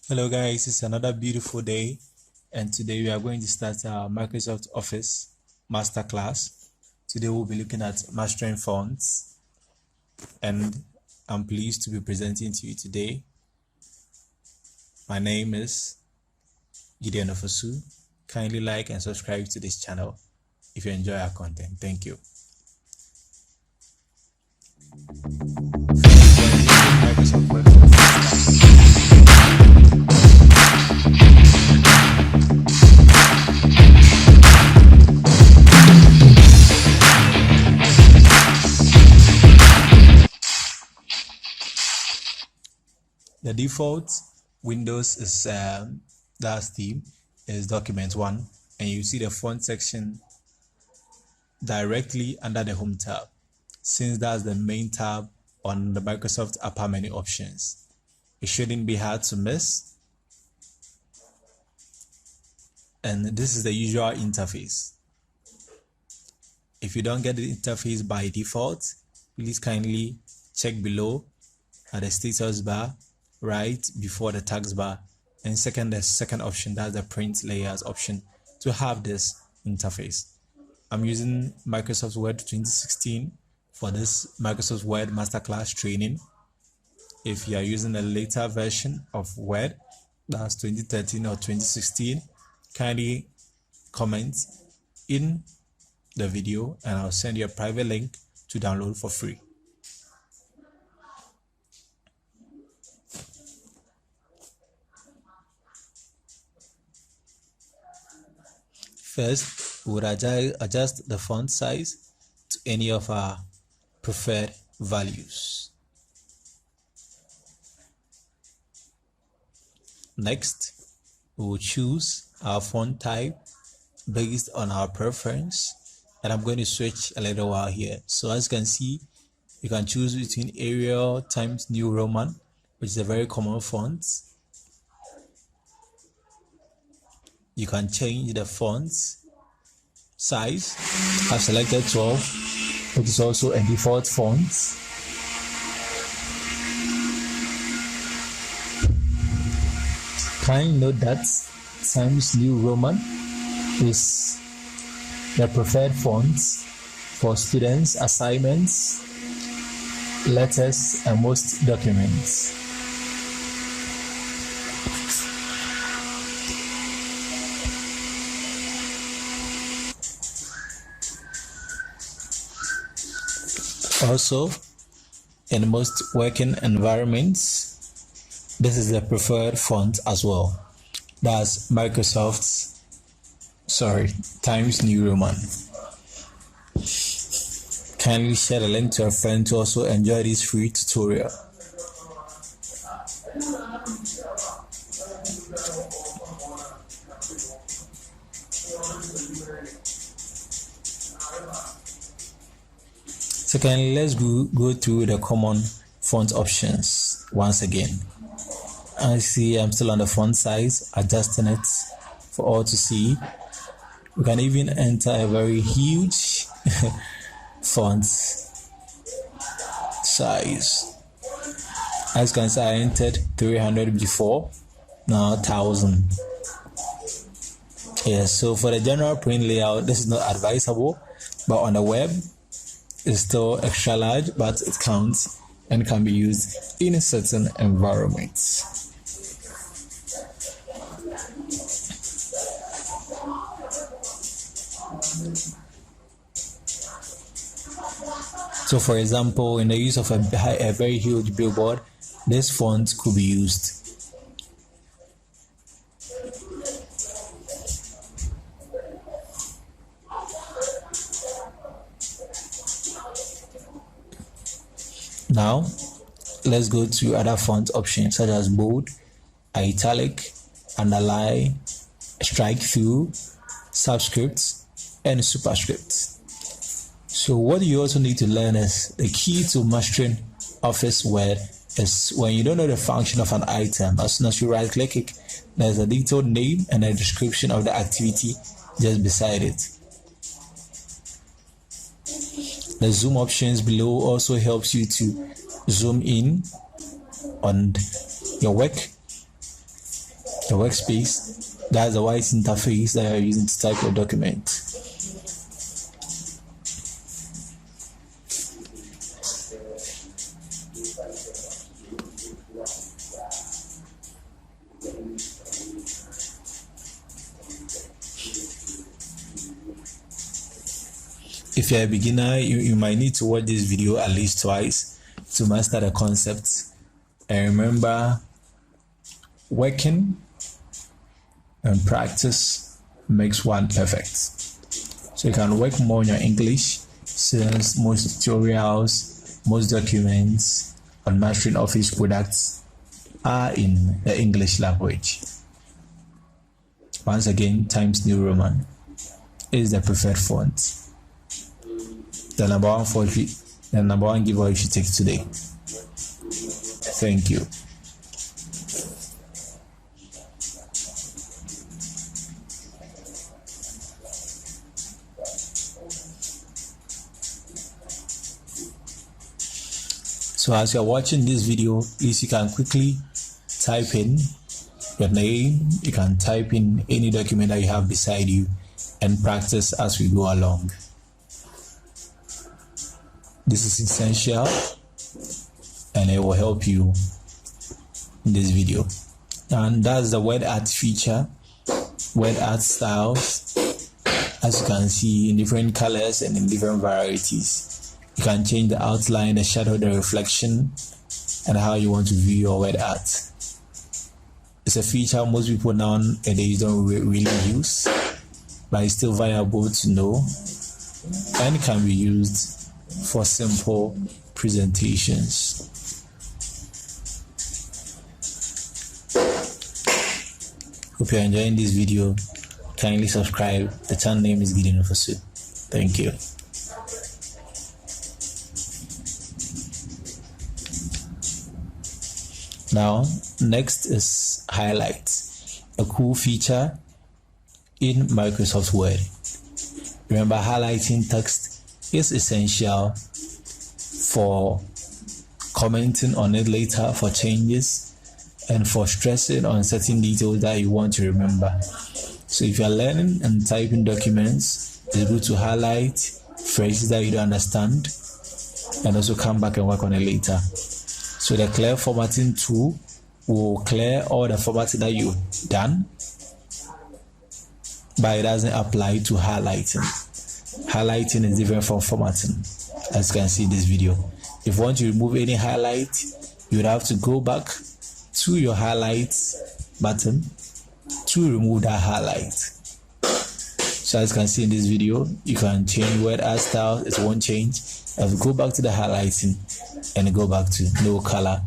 Hello guys, it's another beautiful day, and today we are going to start our Microsoft Office Masterclass. Today we'll be looking at mastering fonts, and I'm pleased to be presenting to you today. My name is Gideon Ofosu. Kindly like and subscribe to this channel if you enjoy our content. Thank you. Microsoft Word. The default Windows is that's theme is document 1, and you see the font section directly under the home tab, since that's the main tab on the Microsoft upper menu options. It shouldn't be hard to miss, and this is the usual interface. If you don't get the interface by default, please kindly check below at the status bar right before the tags bar, and the second option, that's the print layers option, to have this interface. I'm using Microsoft Word 2016 for this Microsoft Word Masterclass training. If you are using a later version of Word, that's 2013 or 2016, kindly comment in the video and I'll send you a private link to download for free. First, we would adjust the font size to any of our preferred values. Next, we will choose our font type based on our preference, and I'm going to switch a little while here. So as you can see, you can choose between Arial times New Roman, which is a very common font. You can change the font size. I've selected 12, which is also a default font. Kindly note that Times New Roman is the preferred font for students, assignments, letters, and most documents. Also, in most working environments, this is the preferred font as well. That's Times New Roman. Kindly share the link to a friend to also enjoy this free tutorial. Secondly, let's go through the common font options once again. I see I'm still on the font size, adjusting it for all to see. We can even enter a very huge font size. As you can see, I entered 300 before, now 1000. Yes, so for the general print layout, this is not advisable, but on the web, it's still extra large, but it counts and can be used in certain environments. So for example, in the use of a very huge billboard, this font could be used. Now, let's go to other font options such as bold, italic, underline, strike through, subscript, and superscript. So what you also need to learn is the key to mastering Office Word is when you don't know the function of an item, as soon as you right click it, there's a detailed name and a description of the activity just beside it. The zoom options below also helps you to zoom in on your work The workspace, that's the white interface that you're using to type your document. If you're a beginner, you might need to watch this video at least twice to master the concepts. And remember, working and practice makes one perfect. So you can work more on your English, since most tutorials, most documents on mastering Office products are in the English language. Once again, Times New Roman is the preferred font. The number one giveaway you should take today. Thank you. So as you're watching this video, please you can quickly type in your name. You can type in any document that you have beside you and practice as we go along. This is essential and it will help you in this video. And that's the word art feature, word art styles, as you can see, in different colors and in different varieties. You can change the outline, the shadow, the reflection, and how you want to view your word art. It's a feature most people nowadays don't really use, but it's still viable to know and can be used for simple presentations. Hope you're enjoying this video. Kindly subscribe. The channel name is Gideon Ofosu. Thank you. Now, next is highlights, a cool feature in Microsoft Word. Remember, highlighting text is essential for commenting on it later, for changes, and for stressing on certain details that you want to remember. So if you're learning and typing documents, it's good to highlight phrases that you don't understand and also come back and work on it later. So the clear formatting tool will clear all the formatting that you've done, but it doesn't apply to highlighting. Highlighting is different from formatting, as you can see in this video. If you want to remove any highlight, you would have to go back to your highlights button to remove that highlight. So as you can see in this video, you can change word art style, it won't change. If you go back to the highlighting and go back to no color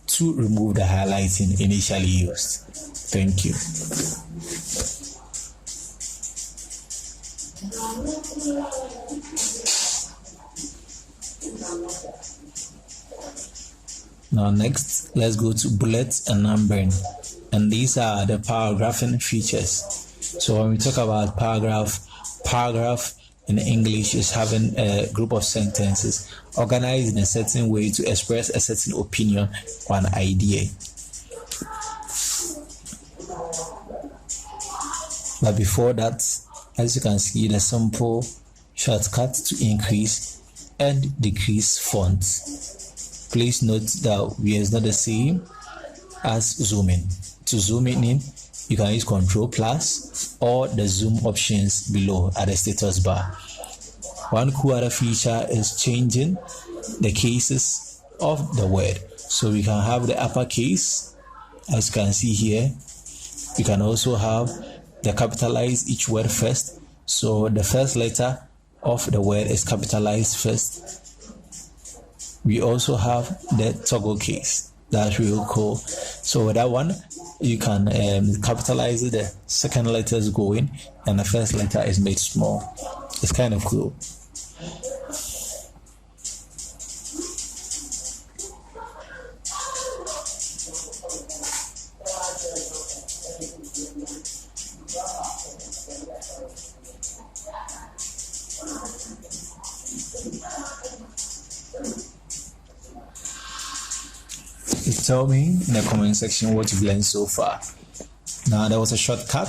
to remove the highlighting initially used. Thank you. Now next, let's go to bullets and numbering, and these are the paragraphing features. So when we talk about paragraph in English is having a group of sentences organized in a certain way to express a certain opinion or an idea. But before that, as you can see, the simple shortcut to increase and decrease fonts. Please note that we is not the same as zooming. To zoom in, you can use Ctrl plus or the zoom options below at the status bar. One cool other feature is changing the cases of the word. So we can have the uppercase, as you can see here. You can also have the capitalize each word first. So the first letter of the word is capitalized first. We also have the toggle case. That's really cool. So with that one, you can capitalize it, the second letter is going and the first letter is made small. It's kind of cool. Tell me in the comment section what you've learned so far. Now there was a shortcut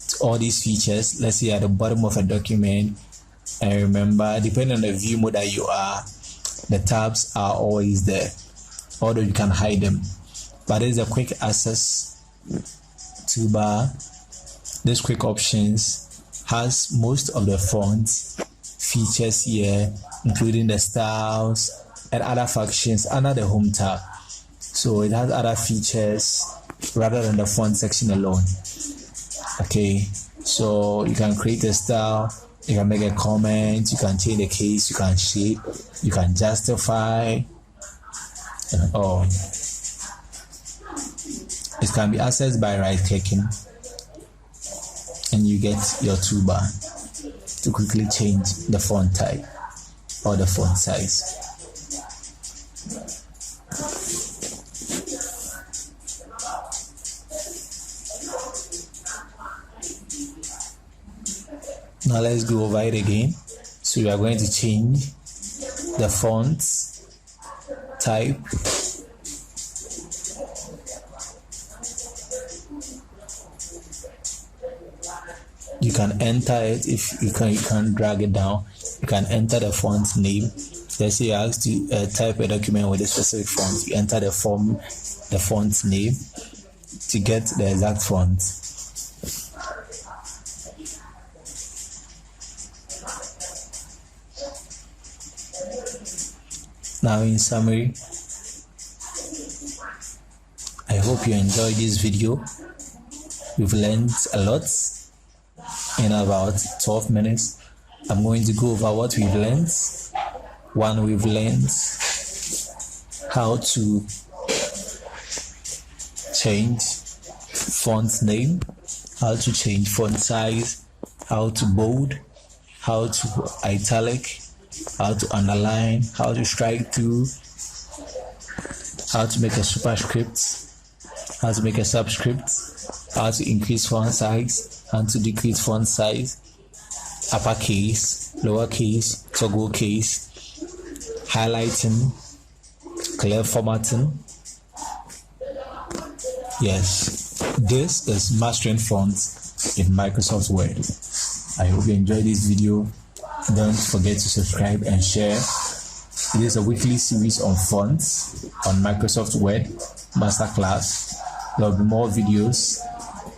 to all these features. Let's say at the bottom of a document, and remember, depending on the view mode that you are, the tabs are always there, although you can hide them. But there's a quick access toolbar. This quick options has most of the font features here, including the styles and other functions under the home tab. So it has other features rather than the font section alone. Okay, so you can create a style, you can make a comment, you can change the case, you can shape, you can justify, and all. It can be accessed by right clicking, and you get your toolbar to quickly change the font type or the font size. Now let's go over it again. So we are going to change the font type. You can enter it if you can drag it down. You can enter the font name. Let's say you ask to type a document with a specific font. You enter the font name to get the exact font. Now in summary, I hope you enjoyed this video. We've learned a lot in about 12 minutes. I'm going to go over what we've learned. One, we've learned how to change font name, how to change font size, how to bold, how to italic, how to underline, how to strike through, how to make a superscript, how to make a subscript, how to increase font size, how to decrease font size, uppercase, lowercase, toggle case, highlighting, clear formatting. Yes, this is mastering fonts in Microsoft Word. I hope you enjoyed this video. Don't forget to subscribe and share. It is a weekly series on fonts on Microsoft Word Masterclass. There will be more videos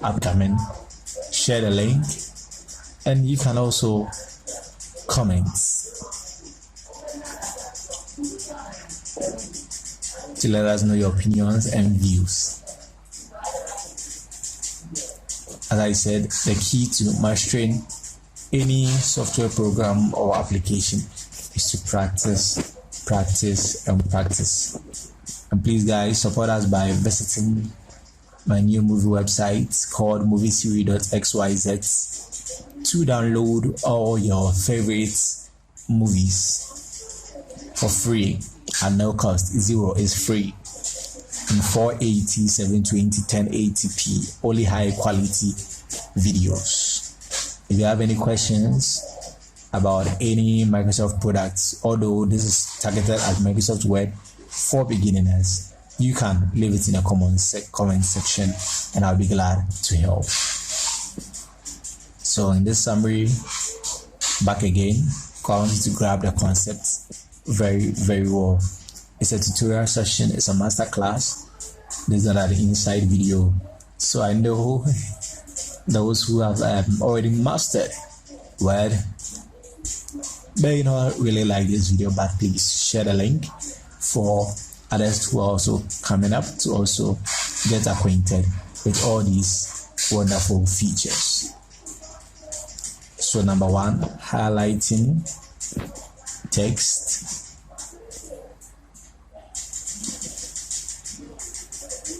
upcoming. Share the link, and you can also comment to let us know your opinions and views. As I said, the key to mastering any software program or application is to practice, practice, and practice. And please, guys, support us by visiting my new movie website called movieseries.xyz to download all your favorite movies for free at no cost. Zero is free in 480, 720, 1080p, only high quality videos. If you have any questions about any Microsoft products, although this is targeted at Microsoft Word for beginners, you can leave it in the comment section, and I'll be glad to help. So in this summary, back again, come to grab the concept very, very well. It's a tutorial session, it's a masterclass. This is not an inside video. So I know those who have already mastered Word may not really like this video, but please share the link for others who are also coming up to also get acquainted with all these wonderful features. So number one, highlighting text.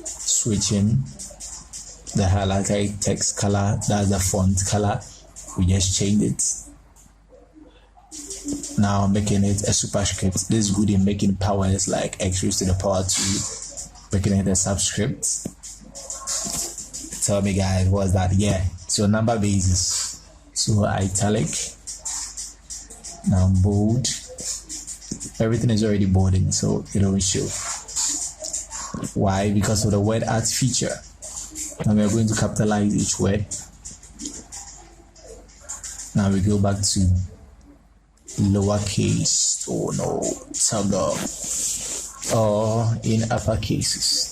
Switching the highlighted text color, that's the font color. We just changed it. Now making it a superscript. This is good in making powers like x raised to the power 2, making it a subscript. Tell me, guys, what's that? Yeah, so number basis. So italic, now bold. Everything is already bolding, so it will show. Why? Because of the word art feature. Now we are going to capitalize each word. Now we go back to lowercase, toggle, or in upper cases.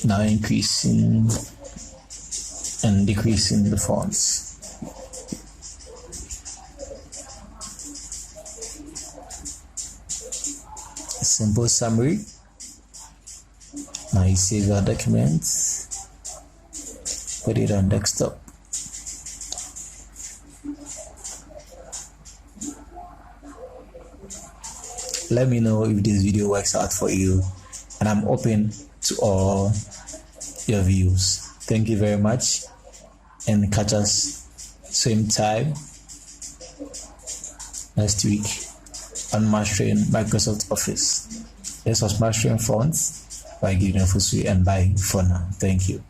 Now increasing and decreasing the fonts. A simple summary. Now you save your documents, put it on desktop. Let me know if this video works out for you, and I'm open to all your views. Thank you very much, and catch us same time next week on Mastering Microsoft Office. This was Mastering Fonts by Gideon Fusui, and bye for now. Thank you.